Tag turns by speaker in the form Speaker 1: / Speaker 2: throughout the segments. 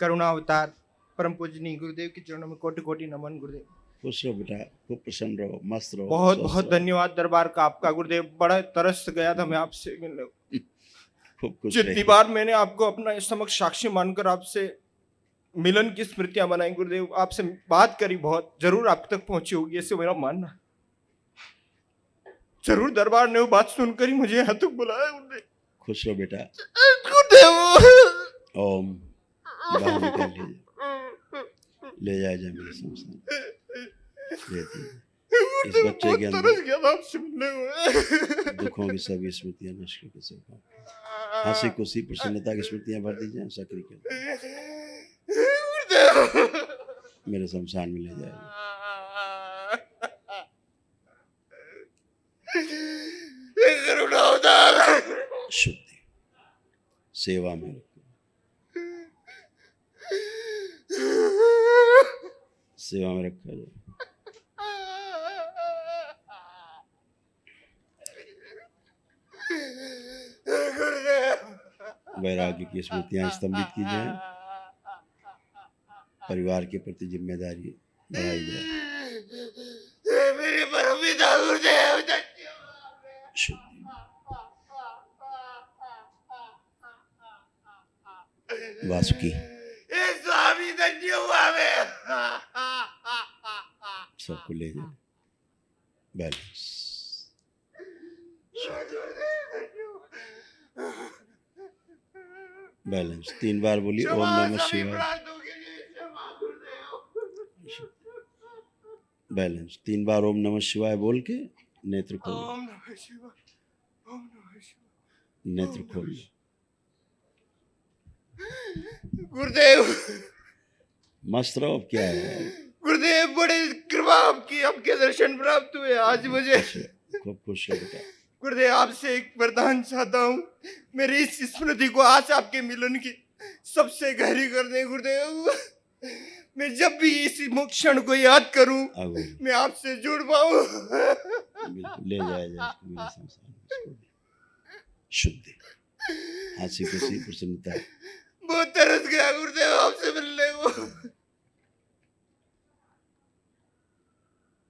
Speaker 1: करुणा अवतार परम पूजनीय गुरुदेव के चरणों में कोटि कोटि नमन गुरुदेव।
Speaker 2: खुश रहो बेटा, खूब प्रसन्न रहो, मस्त रहो।
Speaker 1: बहुत
Speaker 2: स्वस्थ
Speaker 1: बहुत
Speaker 2: रहो।
Speaker 1: धन्यवाद दरबार का आपका गुरुदेव, बड़ा तरस गया था मैं आपसे मिलने को।
Speaker 2: खूब खुश
Speaker 1: जितनी
Speaker 2: रहिए।
Speaker 1: बार मैंने आपको अपना समक्ष साक्षी मानकर आपसे मिलन की स्मृतियां बनाई गुरुदेव, आपसे बात करी, बहुत जरूर आप तक पहुंची होगी ऐसे मेरा मानना। जरूर दरबार ने वो बात सुनकर ही मुझे यहाँ तक बुलाया गुरुदेव।
Speaker 2: खुश रहो बेटा।
Speaker 1: गुरुदेव
Speaker 2: ओम बाहर निकल ले जाए जा मेरे शमशान। ले दीजिए। इस बच्चे के अंदर
Speaker 1: तरस गया था आपसे मिलने को।
Speaker 2: दुखों की सभी स्मृतियां नष्ट करके सब हंसी खुशी प्रसन्नता की स्मृतियां भर दीजिए। सक्रिय कर मेरे शमशान में ले जाएगा। शुद्धि सेवा में रखो, सेवा में रखा जाए। वैराग्य की स्मृतियां स्तंभित की जाए, परिवार के प्रति जिम्मेदारी बढ़ाई जाए।
Speaker 1: मेरे परम पिता गुरुदेव
Speaker 2: शुद्धि वासुकी
Speaker 1: स्वामी धन्य हुआ मैं।
Speaker 2: सबको ले जाए। बैलेंस बैलेंस 3 बार बोली ओम नमः शिवाय। बैलेंस 3 बार ओम नमः शिवाय बोल के नेत्र खोलो।
Speaker 1: ओम नमः शिवाय, ओम नमः शिवाय।
Speaker 2: नेत्र खोलो।
Speaker 1: गुरुदेव
Speaker 2: मस्त रहो। अब क्या है
Speaker 1: गुरुदेव, बड़े कृपा आपकी, आपके दर्शन प्राप्त हुए आज मुझे।
Speaker 2: खूब खुश रहो बेटा।
Speaker 1: गुरुदेव आपसे एक वरदान चाहता हूँ, मेरी इस स्मृति को आज आपके मिलन की सबसे गहरी कर दें गुरुदेव। मैं जब भी इस क्षण को याद करूं मैं आपसे जुड़ पाऊं।
Speaker 2: ले जाया जाए मेरे संसार। शुद्धि हंसी खुशी प्रसन्नता।
Speaker 1: बहुत तरस गया गुरुदेव आपसे मिलने को।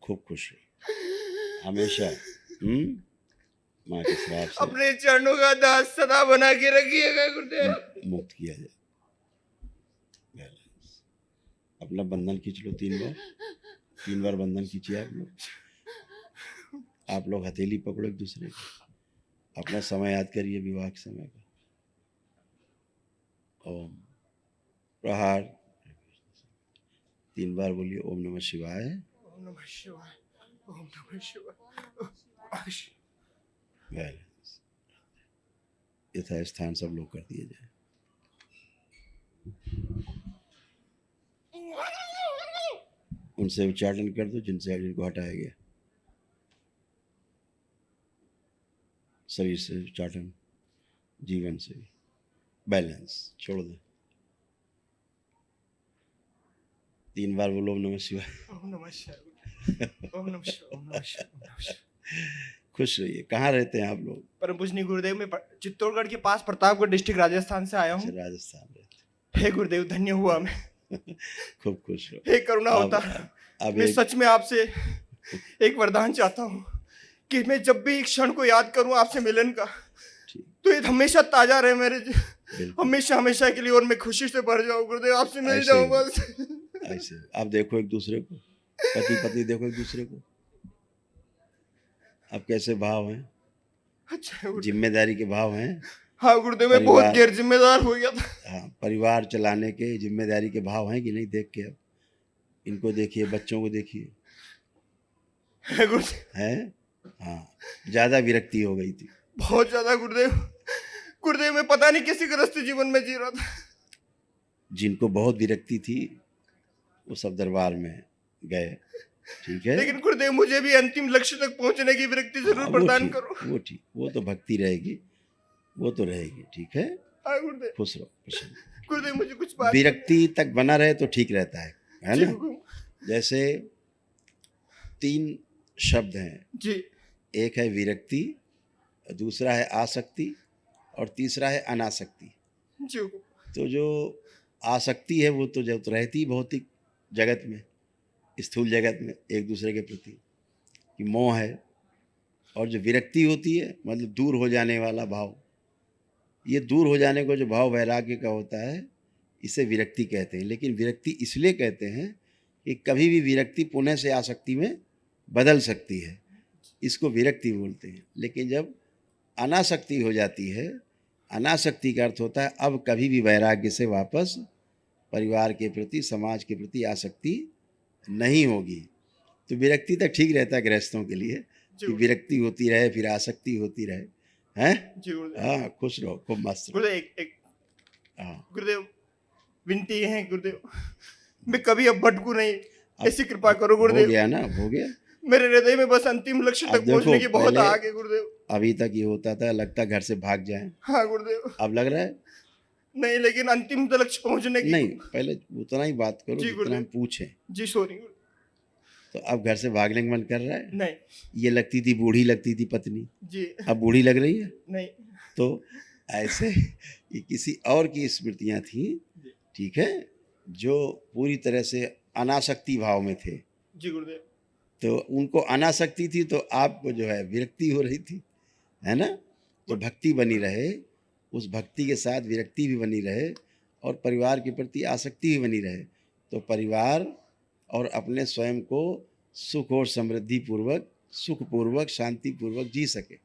Speaker 2: खूब खुश रहो हमेशा। माँ के श्राप से
Speaker 1: अपने चरणों का दास सदा बना के रखिएगा गुरुदेव।
Speaker 2: मुक्त किया जाए। अपना बंधन खींच लो 3 बार बंधन खींचिए आप लोग हथेली पकड़ो एक दूसरे को। अपना समय याद करिए, विवाह के समय का। ओम प्रहार 3 बार बोलिए ओम नमः शिवाय।
Speaker 1: ओम नमः शिवाय, ओम नमः शिवाय।
Speaker 2: बैलेंस यथा स्थान सब लोग कर दिए जाए। उनसे उच्चारण कर दो जिनको हटाया गया। शरीर से उच्चारण, जीवन से बैलेंस छोड़ दो। 3 बार बोलो ओम नमः शिवाय।
Speaker 1: ओम नमः शिवाय, ओम नमः शिवाय, ओम नमः शिवाय, ओम नमः शिवाय।
Speaker 2: खुश रहिए। कहाँ रहते हैं आप लोग?
Speaker 1: परम पूजनीय गुरुदेव, में चित्तौड़गढ़ के पास प्रतापगढ़ डिस्ट्रिक्ट राजस्थान से आया हूँ।
Speaker 2: राजस्थान रहते।
Speaker 1: हे गुरुदेव धन्य हुआ मैं।
Speaker 2: खूब खुश रहो।
Speaker 1: हे करुणा अवतार, मैं सच में आपसे एक वरदान चाहता हूँ कि मैं जब भी एक क्षण को याद करूँ आपसे मिलन का, तो ये हमेशा ताजा रहे मेरे, हमेशा हमेशा के लिए, और मैं खुशी से भर जाऊँ गुरुदेव, आपसे मिल जाऊँ बस।
Speaker 2: ऐसे आप देखो एक दूसरे को, पति पत्नी देखो एक दूसरे को, अब कैसे भाव हैं।
Speaker 1: अच्छा
Speaker 2: जिम्मेदारी के भाव हैं।
Speaker 1: हाँ गुरुदेव, मैं बहुत गैर जिम्मेदार हो गया था।
Speaker 2: हाँ, परिवार चलाने के जिम्मेदारी के भाव हैं कि नहीं? देख के अब इनको देखिए, बच्चों को देखिए। है हाँ, ज्यादा विरक्ति हो गई थी,
Speaker 1: बहुत ज्यादा गुरुदेव। गुरुदेव मैं पता नहीं किसी ग्रस्त जीवन में जी रहा था।
Speaker 2: जिनको बहुत विरक्ति थी वो सब दरबार में गए। ठीक है,
Speaker 1: लेकिन गुरुदेव मुझे भी अंतिम लक्ष्य तक पहुंचने की विरक्ति जरूर प्रदान करो।
Speaker 2: वो ठीक, वो तो भक्ति रहेगी, वो तो रहेगी। ठीक है,
Speaker 1: हाँ गुरुदेव।
Speaker 2: खुश रहो प्रसन्न।
Speaker 1: गुरुदेव मुझे कुछ बात,
Speaker 2: विरक्ति तक बना रहे तो ठीक रहता है ना। जैसे 3 शब्द हैं
Speaker 1: जी।
Speaker 2: एक है विरक्ति, दूसरा है आसक्ति और तीसरा है अनासक्ति।
Speaker 1: जी।
Speaker 2: तो जो आसक्ति है वो तो जब रहती ही भौतिक जगत में, स्थूल जगत में एक दूसरे के प्रति, कि मोह है। और जो विरक्ति होती है मतलब दूर हो जाने वाला भाव, ये दूर हो जाने को जो भाव वैराग्य का होता है इसे विरक्ति कहते हैं। लेकिन विरक्ति इसलिए कहते हैं कि कभी भी विरक्ति पुनः से आसक्ति में बदल सकती है, इसको विरक्ति बोलते हैं। लेकिन जब अनासक्ति हो जाती है, अनासक्ति का अर्थ होता है अब कभी भी वैराग्य से वापस परिवार के प्रति, समाज के प्रति आसक्ति नहीं होगी। तो विरक्ति तक ठीक रहता है गृहस्थों के लिए कि विरक्ति होती रहे फिर आसक्ति होती रहे, हैं? हाँ, खुश रहो, खूब मस्त रहो।
Speaker 1: गुरुदेव एक गुरुदेव विनती है गुरुदेव, मैं कभी अब भटकू नहीं, ऐसी कृपा करो गुरुदेव।
Speaker 2: हो गया ना, हो गया।
Speaker 1: मेरे हृदय में बस अंतिम लक्ष्य तक पहुंचने की बहुत आगे गुरुदेव।
Speaker 2: अभी तक ये होता था लगता घर से भाग जाएं।
Speaker 1: हाँ गुरुदेव।
Speaker 2: अब लग रहा है
Speaker 1: नहीं, लेकिन अंतिम लक्ष्य पहुंचने की
Speaker 2: नहीं, पहले उतना ही बात करो जितना हम पूछें।
Speaker 1: जी सॉरी।
Speaker 2: तो अब घर से भागने का मन कर रहा है?
Speaker 1: नहीं।
Speaker 2: ये लगती थी बूढ़ी, लगती थी पत्नी
Speaker 1: जी,
Speaker 2: अब बूढ़ी लग रही है?
Speaker 1: नहीं।
Speaker 2: तो ऐसे ये किसी और की स्मृतियां थी, ठीक है, जो पूरी तरह से अनासक्ति भाव में थे।
Speaker 1: जी गुरुदेव।
Speaker 2: तो उनको अनासक्ति थी तो आपको जो है विरक्ति हो रही थी, है ना? तो भक्ति बनी रहे, उस भक्ति के साथ विरक्ति भी बनी रहे और परिवार के प्रति आसक्ति भी बनी रहे, तो परिवार और अपने स्वयं को सुख और समृद्धि पूर्वक, सुखपूर्वक, शांतिपूर्वक जी सके।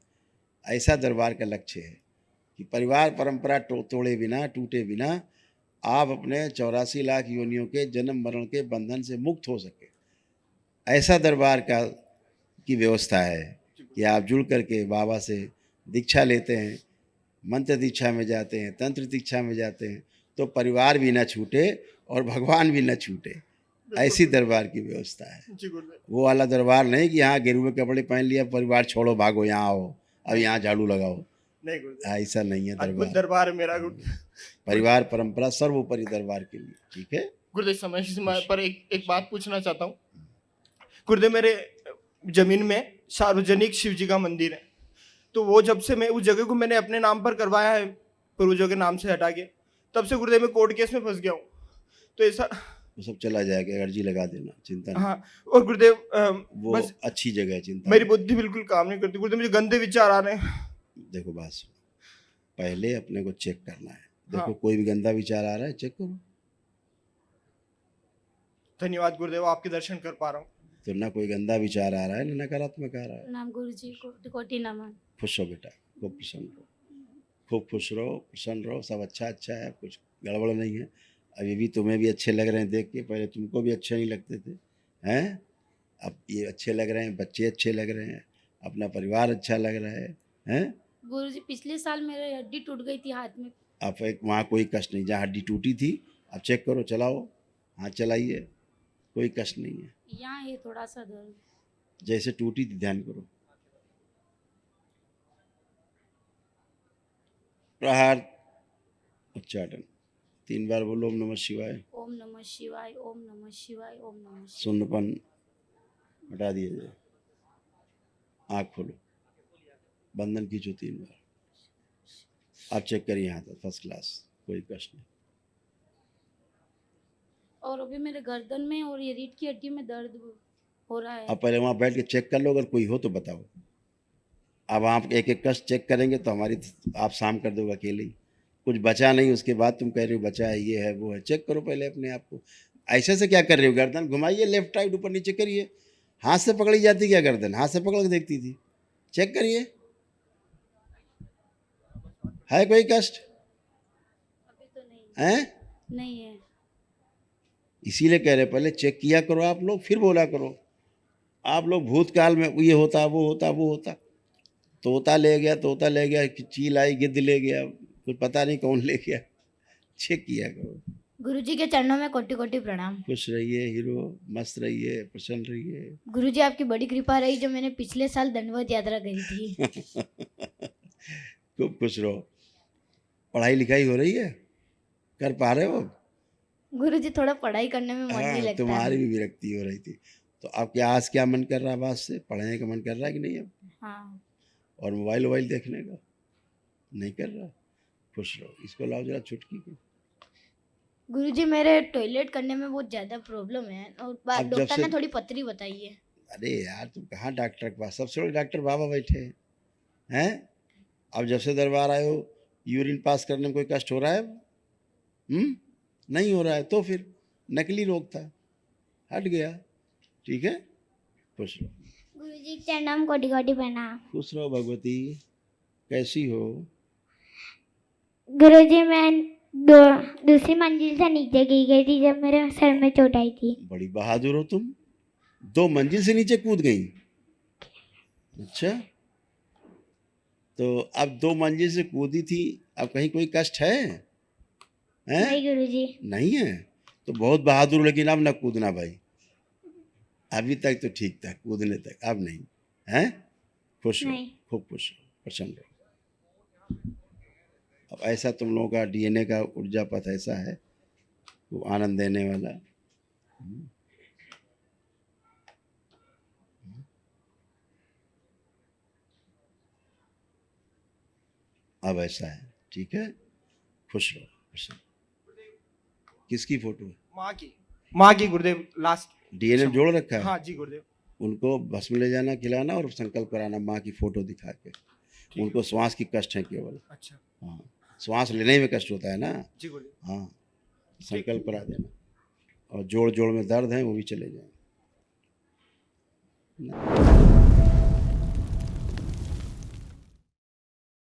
Speaker 2: ऐसा दरबार का लक्ष्य है कि परिवार परंपरा तोड़े बिना, टूटे बिना आप अपने 84 लाख योनियों के जन्म मरण के बंधन से मुक्त हो सके। ऐसा दरबार का की व्यवस्था है कि आप जुड़ करके बाबा से दीक्षा लेते हैं, मंत्र दीक्षा में जाते हैं, तंत्र दीक्षा में जाते हैं, तो परिवार भी न छूटे और भगवान भी न छूटे। ऐसी दरबार की व्यवस्था है। वो वाला दरबार नहीं कि यहाँ गेरुए कपड़े पहन लिया, परिवार छोड़ो, भागो, यहाँ आओ, अब यहाँ झाड़ू लगाओ।
Speaker 1: नहीं गुरुदेव,
Speaker 2: ऐसा नहीं है दरबार।
Speaker 1: दरबार मेरा गुरुदेव,
Speaker 2: परिवार परंपरा सर्वोपरि दरबार के लिए, ठीक है
Speaker 1: गुरुदेव। समय पर एक बात पूछना चाहता हूँ गुरुदेव। मेरे जमीन में सार्वजनिक शिव जी का मंदिर है, तो वो जब से मैं उस जगह को मैंने अपने नाम पर करवाया है, पूर्वजों के नाम से हटा के, तब से गुरुदेव मैं कोर्ट केस में फंस गया हूँ। तो ऐसा
Speaker 2: वो सब चला जाएगा, अर्जी लगा देना, चिंता नहीं।
Speaker 1: हाँ, और गुरुदेव
Speaker 2: वो
Speaker 1: बस
Speaker 2: अच्छी जगह है, चिंता
Speaker 1: मेरी बुद्धि बिल्कुल काम नहीं करती गुरुदेव, मुझे गंदे विचार आ रहे हैं।
Speaker 2: देखो बात सुनो, पहले अपने को चेक करना है। देखो
Speaker 1: हाँ।
Speaker 2: कोई भी गंदा विचार आ रहा है, चेक करो।
Speaker 1: धन्यवाद गुरुदेव, आपके दर्शन कर पा रहा हूँ।
Speaker 2: तो ना कोई गंदा विचार आ रहा है ना नकारात्मक आ रहा है।
Speaker 3: नाम गुरुजी कोटि नमन।
Speaker 2: खुश रहो बेटा, खूब प्रसन्न रहो, खूब खुश रहो, प्रसन्न रहो, सब अच्छा है, कुछ गड़बड़ नहीं है। अभी भी तुम्हें भी अच्छे लग रहे हैं देख के, पहले तुमको भी अच्छे नहीं लगते थे, हैं? अब ये अच्छे लग रहे हैं, बच्चे अच्छे लग रहे हैं, अपना परिवार अच्छा लग रहा है, हैं?
Speaker 3: गुरुजी पिछले साल मेरी हड्डी टूट गई थी हाथ में।
Speaker 2: अब एक वहाँ कोई कष्ट नहीं, जहाँ हड्डी टूटी थी अब चेक करो, चलाओ, हाथ चलाइए, कोई कष्ट नहीं है।
Speaker 3: यहाँ है थोड़ा सा दर्द।
Speaker 2: जैसे टूटी थी ध्यान करो। प्रहार उच्चाटन 3 बार बोलो, ओम नमः शिवाय,
Speaker 3: ओम नमः शिवाय, ओम नमः शिवाय, ओम नमः शिवाय।
Speaker 2: शून्यपन हटा दिया जाए, आँख खोलो, बंधन खींचो 3 बार। आप चेक करिए यहाँ तक, फर्स्ट क्लास, कोई कष्ट नहीं।
Speaker 3: और अभी मेरे गर्दन में और ये रीढ़ की हड्डी में दर्द हो रहा है।
Speaker 2: अब पहले वहाँ बैठ के चेक कर लो, अगर कोई हो तो बताओ। अब आप एक एक कष्ट चेक करेंगे तो हमारी आप शाम कर दोगे अकेले ही, कुछ बचा नहीं, उसके बाद तुम कह रहे हो बचा है, ये है वो है। चेक करो पहले अपने आप को। ऐसे से क्या कर रहे हो? गर्दन घुमाइए, लेफ्ट राइट ऊपर नीचे करिए। हाथ से पकड़ी जाती क्या गर्दन? हाथ से पकड़ के देखती थी, चेक करिए, है कोई कष्ट?
Speaker 3: अभी तो नहीं
Speaker 2: हैं?
Speaker 3: नहीं है।
Speaker 2: इसीलिए कह रहे पहले चेक किया करो आप लोग, फिर बोला करो। आप लोग भूतकाल में ये होता वो होता वो होता, तोता ले गया, चील आई, गिद्ध ले गया, कुछ पता नहीं कौन ले गया। चेक किया करो।
Speaker 3: गुरुजी के चरणों में कोटि कोटि प्रणाम।
Speaker 2: खुश रहिए हीरो, मस्त रहिए, प्रसन्न रहिए।
Speaker 3: गुरुजी आपकी बड़ी कृपा रही जो मैंने पिछले साल दंडवत यात्रा करी थी।
Speaker 2: खूब खुश रहो। पढ़ाई लिखाई हो रही है, कर पा रहे हो?
Speaker 3: गुरुजी थोड़ा पढ़ाई करने में मन नहीं
Speaker 2: हाँ,
Speaker 3: लगता
Speaker 2: तुम्हारी
Speaker 3: है।
Speaker 2: भी विरक्ति हो रही थी, तो अब क्या आज क्या मन कर रहा है? बात से पढ़ने का मन कर रहा है कि नहीं अब?
Speaker 3: हाँ।
Speaker 2: और मोबाइल देखने का नहीं कर रहा? खुश रहो। इसको लाओ जरा चुटकी को,
Speaker 3: गुरुजी मेरे टॉयलेट करने में बहुत ज़्यादा प्रॉब्लम है और
Speaker 2: अब जब
Speaker 3: डॉक्टर
Speaker 2: से
Speaker 3: ने थोड़ी पतरी बताई है।
Speaker 2: अरे यार तुम कहाँ डॉक्टर के पास, सबसे बड़े डॉक्टर बाबा बैठे हैं। अब जब से दरबार आए हो यूरिन पास करने में कोई कष्ट हो रहा है? नहीं हो रहा है तो फिर नकली रोग था, हट गया। ठीक है, खुश रहो।
Speaker 4: गुरुजी के चरणों में कोटि कोटि प्रणाम।
Speaker 2: खुश रहो भगवती। कैसी हो?
Speaker 4: गुरुजी मैं दूसरी मंजिल से नीचे गिर गई थी जब मेरे सर में चोट आई थी।
Speaker 2: बड़ी बहादुर हो तुम, 2 मंजिल से नीचे कूद गई। अच्छा, तो अब 2 मंजिल से कूदी थी, अब कहीं कोई कष्ट है?
Speaker 4: नहीं गुरुजी।
Speaker 2: नहीं है तो बहुत बहादुर, लेकिन अब ना कूदना भाई। अभी तक तो ठीक था, कूदने तक, अब नहीं है। खुश रहो,
Speaker 4: नहीं।
Speaker 2: खूब खुश रहो, प्रसन्न रहो। अब ऐसा तुम लोगों का डीएनए का ऊर्जा पथ ऐसा है, वो आनंद देने वाला। अब ऐसा है, ठीक है, खुश रहो, प्रसन्न। किसकी फोटो है?
Speaker 1: माँ की गुरुदेव लास्ट
Speaker 2: डीएनए जोड़ रखा है?
Speaker 1: हाँ जी गुरुदेव।
Speaker 2: उनको भस्म ले जाना, खिलाना और संकल्प कराना माँ की फोटो दिखा के। उनको श्वास की कष्ट है केवल।
Speaker 1: अच्छा
Speaker 2: हाँ, श्वास लेने में कष्ट होता है ना।
Speaker 1: जी गुरुदेव।
Speaker 2: हाँ, संकल्प करा देना, और जोड़ जोड़ में दर्द है वो भी चले जाएंगे।